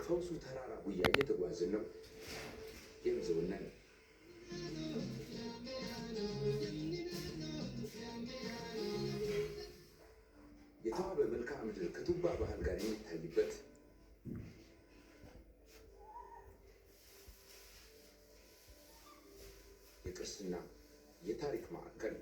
ፈውሱ ተራራ ጉያ እየተጓዝን ነው። የምዘውነን የተዋበ መልክዓ ምድር ከቱባ ባህል ጋር የሚታይበት የቅርስና የታሪክ ማዕከል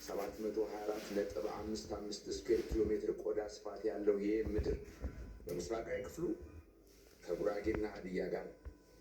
724.55 ስኩዌር ኪሎ ሜትር ቆዳ ስፋት ያለው ይህ ምድር በምስራቃዊ ክፍሉ ከጉራጌና ሀዲያ ጋር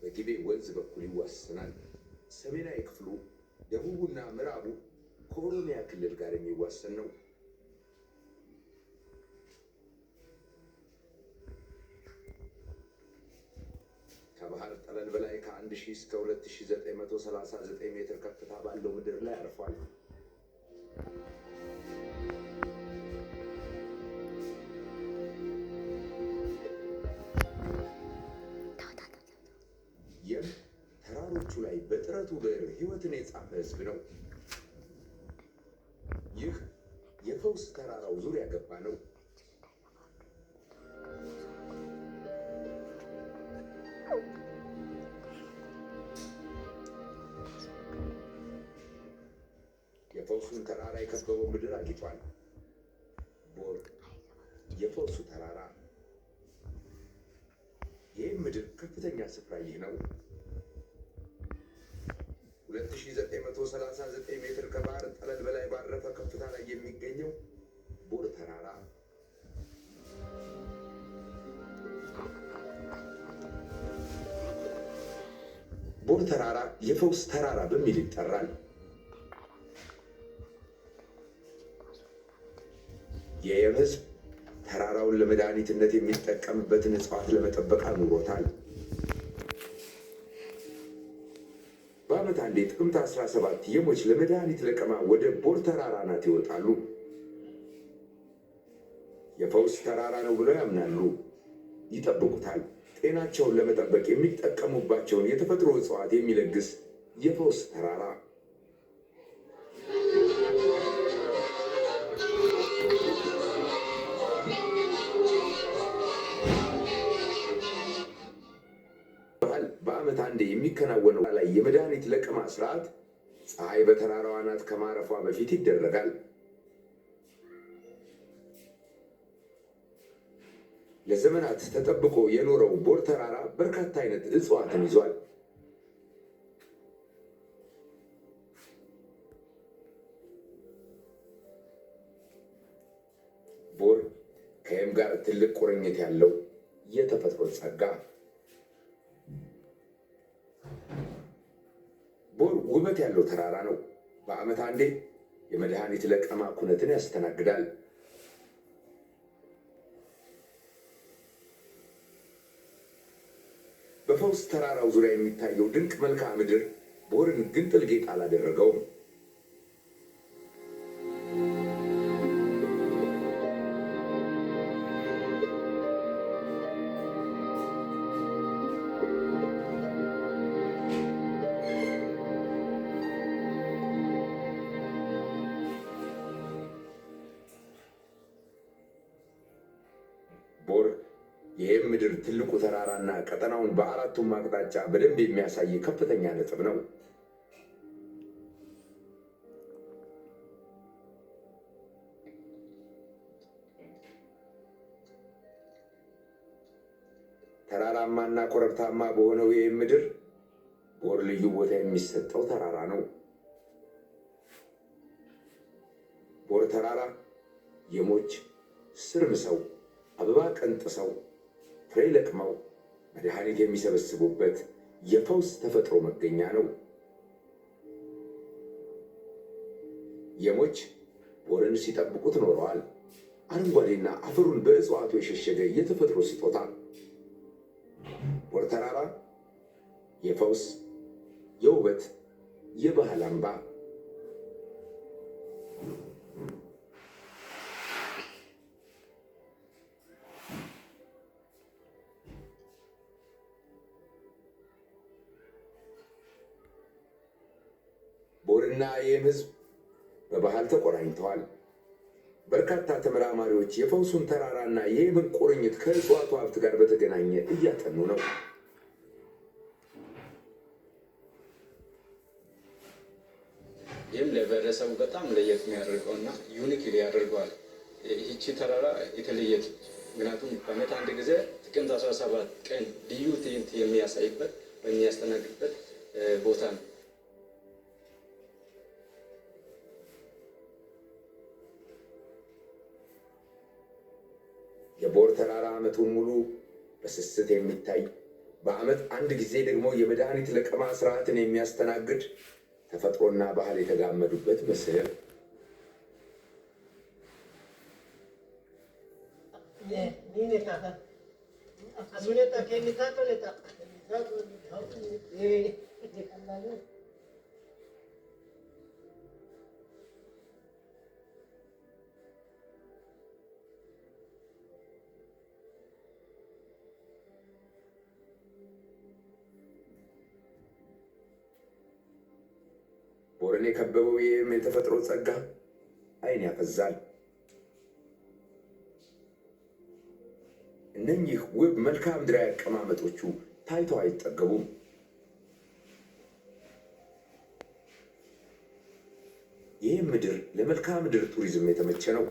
በጊቤ ወንዝ በኩል ይዋሰናል። ሰሜናዊ ክፍሉ ደቡቡና ምዕራቡ ከኦሮሚያ ክልል ጋር የሚዋሰን ነው። ከባህር ጠለል በላይ ከ1000 እስከ 2939 ሜትር ከፍታ ባለው ምድር ላይ አርፏል። ይህ ተራሮቹ ላይ በጥረቱ ብዕር ሕይወትን የጻፈ ሕዝብ ነው። ይህ የፈውስ ተራራው ዙሪያ ገባ ነው። የፈውሱን ተራራ የከበበው ምድር አጊጧል። ቦር የፈውሱ ተራራ። ይህም ምድር ከፍተኛ ስፍራ ይህ ነው። 2939 ሜትር ከባህር ጠለል በላይ ባረፈ ከፍታ ላይ የሚገኘው ቦር ተራራ ቦር ተራራ የፈውስ ተራራ በሚል ይጠራል። የየም ሕዝብ ተራራውን ለመድኃኒትነት የሚጠቀምበትን እጽዋት ለመጠበቅ አኑሮታል። በዓመት አንዴ ጥቅምት 17 የሞች ለመድኃኒት ለቀማ ወደ ቦር ተራራ አናት ይወጣሉ። የፈውስ ተራራ ነው ብለው ያምናሉ፣ ይጠብቁታል። ጤናቸውን ለመጠበቅ የሚጠቀሙባቸውን የተፈጥሮ እጽዋት የሚለግስ የፈውስ ተራራ። በዓመት አንዴ የሚከናወነው ላይ የመድኃኒት ለቀማ ስርዓት ፀሐይ በተራራው አናት ከማረፏ በፊት ይደረጋል። ለዘመናት ተጠብቆ የኖረው ቦር ተራራ በርካታ አይነት እጽዋትን ይዟል። ቦር ከየም ጋር ትልቅ ቁርኝት ያለው የተፈጥሮ ጸጋ። ቦር ውበት ያለው ተራራ ነው። በዓመት አንዴ የመድኃኒት ለቀማ ኩነትን ያስተናግዳል። በፈውስ ተራራው ዙሪያ የሚታየው ድንቅ መልክዓ ምድር ቦርን ግንጥል ጌጥ አላደረገውም። ቦር ይህም ምድር ትልቁ ተራራና ቀጠናውን በአራቱም አቅጣጫ በደንብ የሚያሳይ ከፍተኛ ነጥብ ነው። ተራራማና ኮረብታማ በሆነው ይህም ምድር ቦር ልዩ ቦታ የሚሰጠው ተራራ ነው። ቦር ተራራ የሞች ስር ምሰው አበባ ቀንጥሰው ፍሬ ለቅመው መድኃኒት የሚሰበስቡበት የፈውስ ተፈጥሮ መገኛ ነው። የሞች ቦርን ሲጠብቁት ኖረዋል። አረንጓዴና አፈሩን በእጽዋቱ የሸሸገ የተፈጥሮ ስጦታ። ቦር ተራራ የፈውስ፣ የውበት፣ የባህል አምባ። ቦርና የየም ሕዝብ በባህል ተቆራኝተዋል። በርካታ ተመራማሪዎች የፈውሱን ተራራና የየመን ቁርኝት ከእጽዋቱ ሀብት ጋር በተገናኘ እያጠኑ ነው። ይህም ለህብረተሰቡ በጣም ለየት የሚያደርገውና ዩኒክ ያደርገዋል። ይህቺ ተራራ የተለየች ምክንያቱም በዓመት አንድ ጊዜ ጥቅምት 17 ቀን ልዩ ትዕይንት የሚያሳይበት የሚያስተናግድበት ቦታ ነው። የቦር ተራራ ዓመቱን ሙሉ በስስት የሚታይ በዓመት አንድ ጊዜ ደግሞ የመድኃኒት ለቀማ ስርዓትን የሚያስተናግድ ተፈጥሮና ባህል የተጋመዱበት መስህብ። ቦርን የከበበው ይህም የተፈጥሮ ጸጋ ዓይን ያፈዛል። እነኚህ ውብ መልክዓ ምድራዊ አቀማመጦቹ ታይተው አይጠገቡም። ይህም ምድር ለመልክዓ ምድር ቱሪዝም የተመቸ ነው።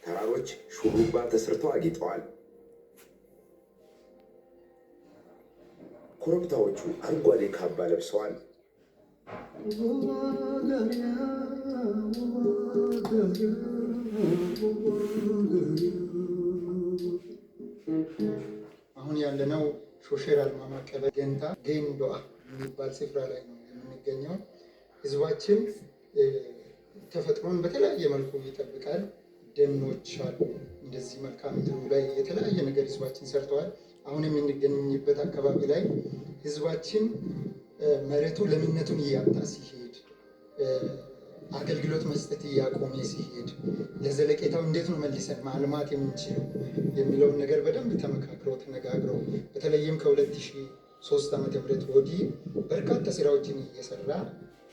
ተራሮች ሹሩባ ተሰርተው አጊጠዋል። ኮረብታዎቹ አረንጓዴ ካባ ለብሰዋል። አሁን ያለነው ሾሼር አልማማ ቀበሌ ገንታ ጌንዶአ የሚባል ስፍራ ላይ ነው የምንገኘው። ህዝባችን ተፈጥሮን በተለያየ መልኩ ይጠብቃል። ደኖች አሉ። እንደዚህ መልክዓ ምድሩ ላይ የተለያየ ነገር ህዝባችን ሰርተዋል። አሁን የምንገኝበት አካባቢ ላይ ህዝባችን መሬቱ ለምነቱን እያጣ ሲሄድ፣ አገልግሎት መስጠት እያቆመ ሲሄድ ለዘለቄታው እንዴት ነው መልሰን ማልማት የምንችለው የሚለውን ነገር በደንብ ተመካክረው ተነጋግረው በተለይም ከ2003 ዓ.ም ወዲህ በርካታ ስራዎችን እየሰራ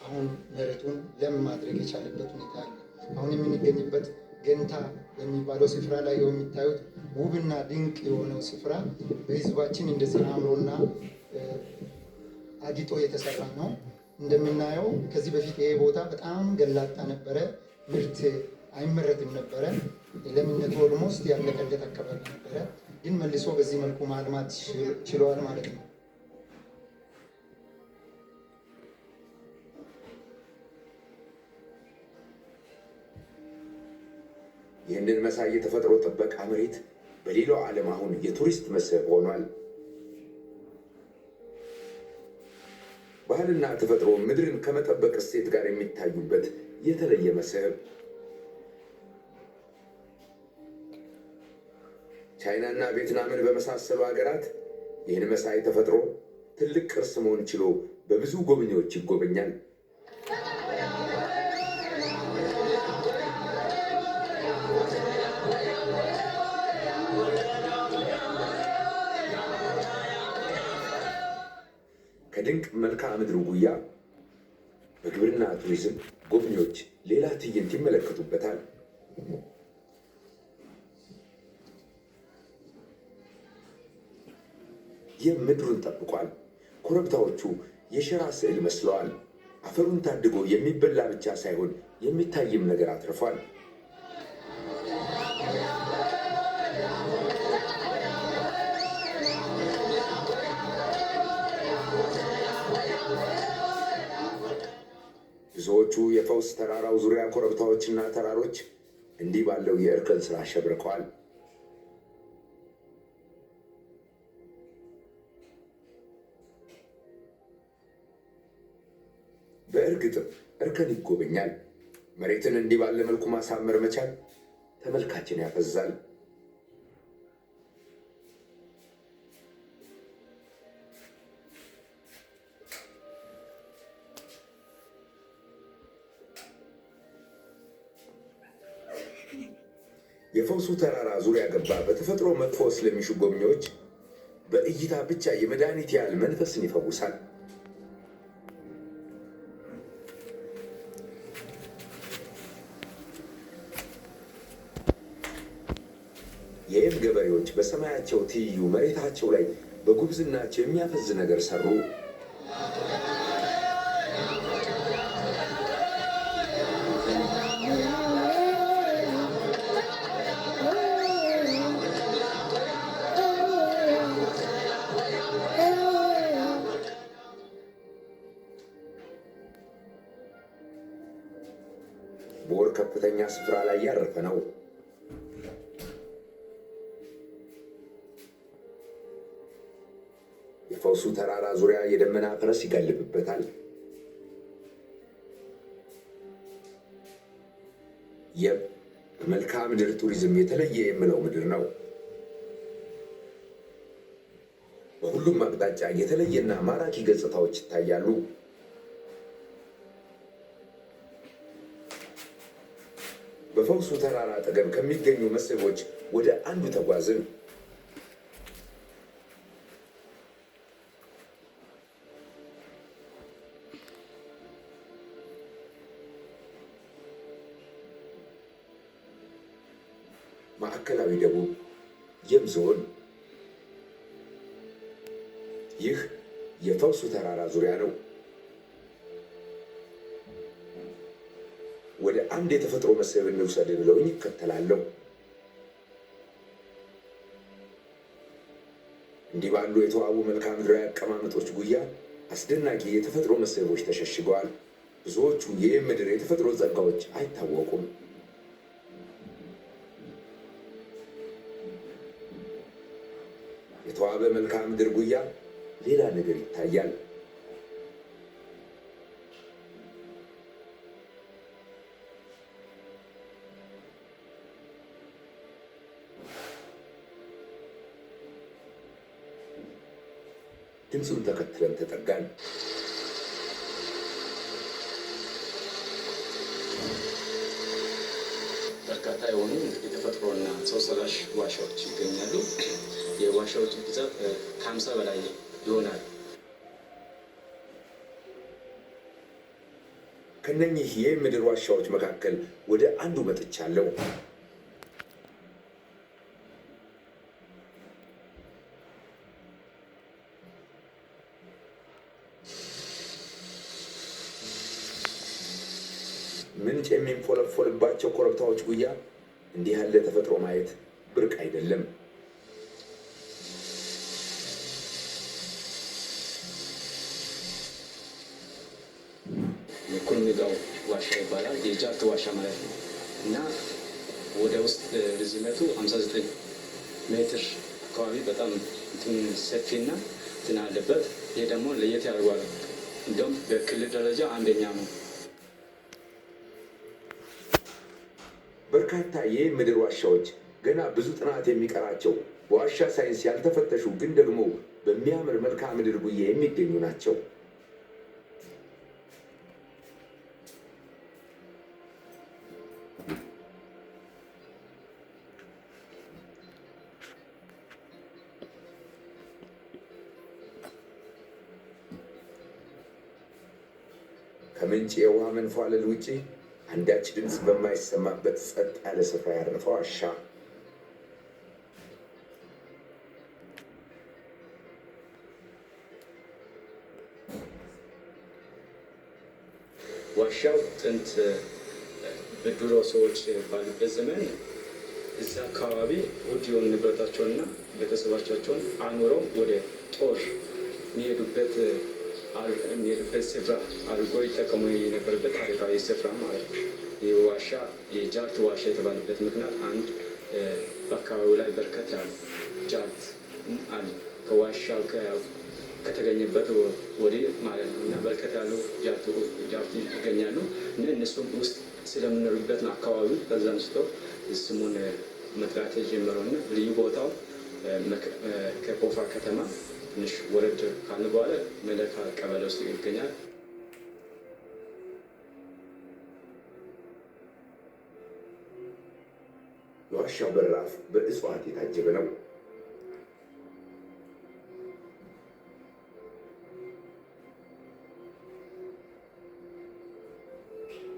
አሁን መሬቱን ለም ማድረግ የቻለበት ሁኔታ አለ። አሁን የምንገኝበት ገንታ የሚባለው ስፍራ ላይ የሚታዩት ውብና ድንቅ የሆነው ስፍራ በህዝባችን እንደዚህ አምሮና አጊጦ የተሰራ ነው። እንደምናየው ከዚህ በፊት ይሄ ቦታ በጣም ገላጣ ነበረ፣ ምርት አይመረትም ነበረ። ለምነቱ ኦልሞስት ያለቀለት አካባቢ ነበረ፣ ግን መልሶ በዚህ መልኩ ማልማት ችለዋል ማለት ነው። ይህንን መሳይ የተፈጥሮ ጥበቃ መሬት በሌላው ዓለም አሁን የቱሪስት መስህብ ሆኗል። ባህልና ተፈጥሮ ምድርን ከመጠበቅ እሴት ጋር የሚታዩበት የተለየ መስህብ። ቻይናና ቪየትናምን በመሳሰሉ ሀገራት ይህን መሳይ ተፈጥሮ ትልቅ ቅርስ መሆን ችሎ በብዙ ጎብኚዎች ይጎበኛል። ከድንቅ መልክዓ ምድሩ ጉያ በግብርና ቱሪዝም ጎብኚዎች ሌላ ትዕይንት ይመለከቱበታል። ይህ ምድሩን ጠብቋል። ኮረብታዎቹ የሸራ ስዕል መስለዋል። አፈሩን ታድጎ የሚበላ ብቻ ሳይሆን የሚታይም ነገር አትርፏል። ብዙዎቹ የፈውስ ተራራው ዙሪያ ኮረብታዎችና ተራሮች እንዲህ ባለው የእርከን ስራ አሸብርቀዋል። በእርግጥም እርከን ይጎበኛል። መሬትን እንዲህ ባለ መልኩ ማሳመር መቻል ተመልካችን ያፈዛል። የፈውሱ ተራራ ዙሪያ ገባ በተፈጥሮ መፈወስ ለሚሹ ጎብኚዎች በእይታ ብቻ የመድኃኒት ያህል መንፈስን ይፈውሳል። የየም ገበሬዎች በሰማያቸው ትይዩ መሬታቸው ላይ በጉብዝናቸው የሚያፈዝ ነገር ሰሩ። ቦር ከፍተኛ ስፍራ ላይ ያረፈ ነው። የፈውሱ ተራራ ዙሪያ የደመና ፈረስ ይጋልብበታል። የም በመልክዓ ምድር ቱሪዝም የተለየ የምለው ምድር ነው። በሁሉም አቅጣጫ የተለየና ማራኪ ገጽታዎች ይታያሉ። በፈውሱ ተራራ አጠገብ ከሚገኙ መስህቦች ወደ አንዱ ተጓዝን። ማዕከላዊ ደቡብ የም ዞን። ይህ የፈውሱ ተራራ ዙሪያ ነው። ወደ አንድ የተፈጥሮ መስህብ እንውሰድ ብለውኝ ይከተላለሁ። እንዲህ ባሉ የተዋቡ መልክዓ ምድራዊ አቀማመጦች ጉያ አስደናቂ የተፈጥሮ መስህቦች ተሸሽገዋል። ብዙዎቹ የየም ምድር የተፈጥሮ ጸጋዎች አይታወቁም። የተዋበ መልክዓ ምድር ጉያ ሌላ ነገር ይታያል። ድምፁን ተከትለን ተጠጋን። በርካታ የሆኑ የተፈጥሮና ሰው ሰራሽ ዋሻዎች ይገኛሉ። የዋሻዎች ብዛት ከ50 በላይ ይሆናል። ከነኚህ የየም ምድር ዋሻዎች መካከል ወደ አንዱ መጥቻለሁ። ምንጭ የሚንፎለፎልባቸው ኮረብታዎች ጉያ እንዲህ ያለ ተፈጥሮ ማየት ብርቅ አይደለም። የኩርሚጋው ዋሻ ይባላል። የጃርት ዋሻ ማለት ነው እና ወደ ውስጥ ርዝመቱ 59 ሜትር አካባቢ በጣም ሰፊና እንትን አለበት። ይህ ደግሞ ለየት ያደርገዋል። እንደውም በክልል ደረጃ አንደኛ ነው። በርካታ የየም ምድር ዋሻዎች ገና ብዙ ጥናት የሚቀራቸው በዋሻ ሳይንስ ያልተፈተሹ ግን ደግሞ በሚያምር መልክዓ ምድር ጉያ የሚገኙ ናቸው። ከምንጭ የውሃ መንፏለል ውጪ አንዳች ድምፅ በማይሰማበት ጸጥ ያለ ስፍራ ያረፈ ዋሻ። ዋሻው ጥንት በድሮ ሰዎች ባሉበት ዘመን እዛ አካባቢ ውድ የሆኑ ንብረታቸውንና ቤተሰባቸውን አኑረው ወደ ጦር የሚሄዱበት ስፍራ አድርጎ ይጠቀሙ የነበረበት ታሪካዊ ስፍራ ማለት ነው። ይህ ዋሻ የጃርት ዋሻ የተባለበት ምክንያት አንድ በአካባቢው ላይ በርከት ያሉ ጃርት አለ ከዋሻው ከተገኘበት ወዲህ ማለት ነው እና በርከት ያሉ ጃርት ይገኛሉ እና እነሱም ውስጥ ስለምንኖርበት ነው አካባቢው ከዛ አንስቶ ስሙን መጥራት የጀመረው እና ልዩ ቦታው ከቆፋ ከተማ ትንሽ ወረድ ካለ በኋላ መለካ ቀበሌ ውስጥ ይገኛል። የዋሻው በራፍ በእጽዋት የታጀበ ነው።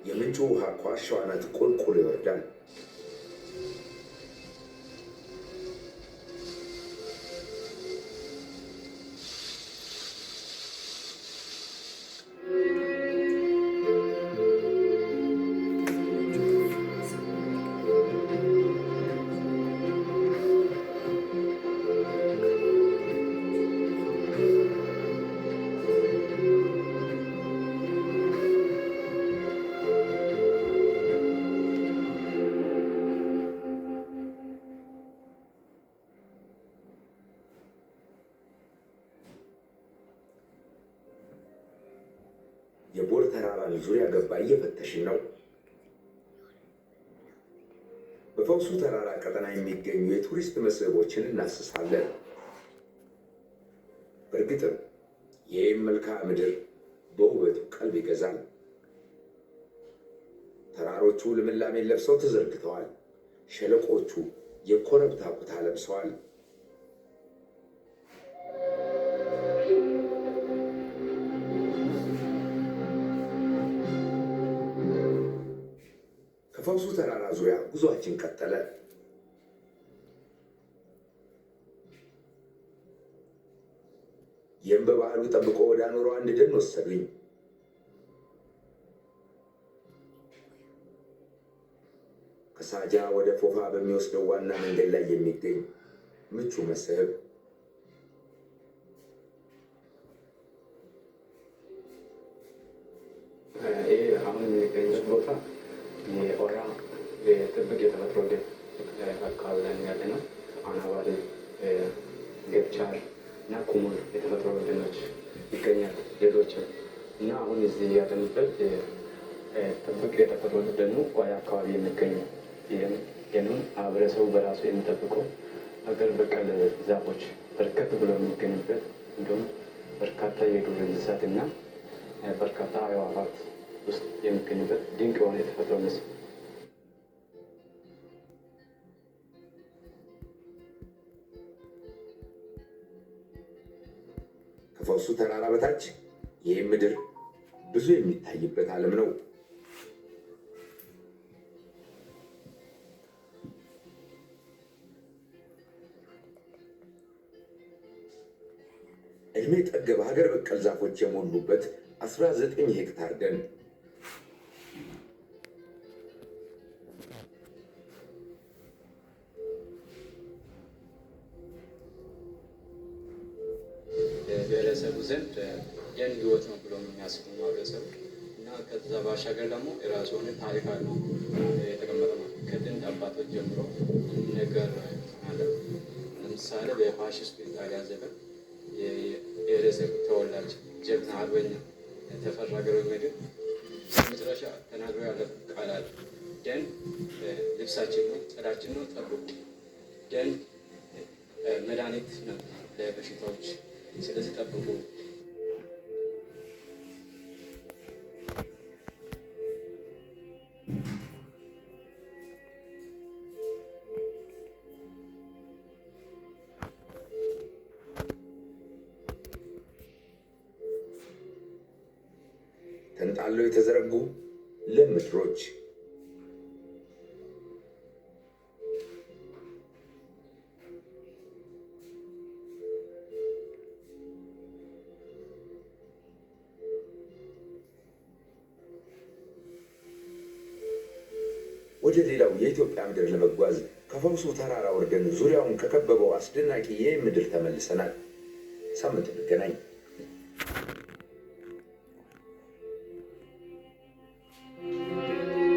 የምንጩ ውሃ ከዋሻው አናት ቁልቁል ይወርዳል። የቦር ተራራን ዙሪያ ገባ እየፈተሽን ነው። በፈውሱ ተራራ ቀጠና የሚገኙ የቱሪስት መስህቦችን እናስሳለን። በእርግጥም ይህም መልክዓ ምድር በውበቱ ቀልብ ይገዛል። ተራሮቹ ልምላሜን ለብሰው ተዘርግተዋል። ሸለቆቹ የኮረብታ ኩታ ለብሰዋል። ከፈውሱ ተራራ ዙሪያ ጉዟችን ቀጠለ። ይህም በባህሉ ጠብቆ ወደ አኖረው አንድ ደን ወሰዱኝ። ከሳጃ ወደ ፎፋ በሚወስደው ዋና መንገድ ላይ የሚገኝ ምቹ መስህብ። ይህ አሁን የሚገኝበት ቦታ የኦራ ጥብቅ የተፈጥሮ ደን አካባቢ ላይ ያለ ነው። አናባሪ፣ ገብቻር እና ኩሙር የተፈጥሮ ደኖች ይገኛሉ። ሌሎችም እና አሁን እዚህ ያለንበት ጥብቅ የተፈጥሮ ደኑ ኦራ አካባቢ የሚገኝ ይህም ደኑን ማህበረሰቡ በራሱ የሚጠብቀው ሀገር በቀል ዛፎች በርከት ብሎ የሚገኙበት እንዲሁም በርካታ የዱር እንስሳት እና በርካታ አዕዋፋት ውስጥ የሚገኙበት ድንቅ የሆነ የተፈጥሮ መስህብ። ከፈውሱ ተራራ በታች ይህ ምድር ብዙ የሚታይበት ዓለም ነው። እድሜ ጠገብ ሀገር በቀል ዛፎች የሞሉበት 19 ሄክታር ደን። ብሔረሰቡ ዘንድ ደን ሕይወት ነው ብሎ የሚያስቡ ማህበረሰቡ እና ከዛ ባሻገር ደግሞ የራሱ የሆነ ታሪክ አለው የተቀመጠ ነው። ከጥንት አባቶች ጀምሮ ነገር አለ። ለምሳሌ በፋሽስቱ ኢጣሊያን ዘመን የብሔረሰቡ ተወላጅ ጀግና አርበኛ ተፈራ ገብረመድህን መጨረሻ ተናግሮ ያለፉት ቃል አለ። ደን ልብሳችን ነው፣ ጥላችን ነው፣ ጠብቁ። ደን መድኃኒት ነው ለበሽታዎች፣ ስለዚህ ጠብቁ። ተንጣለው የተዘረጉ ለም ምድሮች፣ ወደ ሌላው የኢትዮጵያ ምድር ለመጓዝ ከፈውሱ ተራራ ወርደን ዙሪያውን ከከበበው አስደናቂ ይህ ምድር ተመልሰናል። ሳምንት እንገናኝ።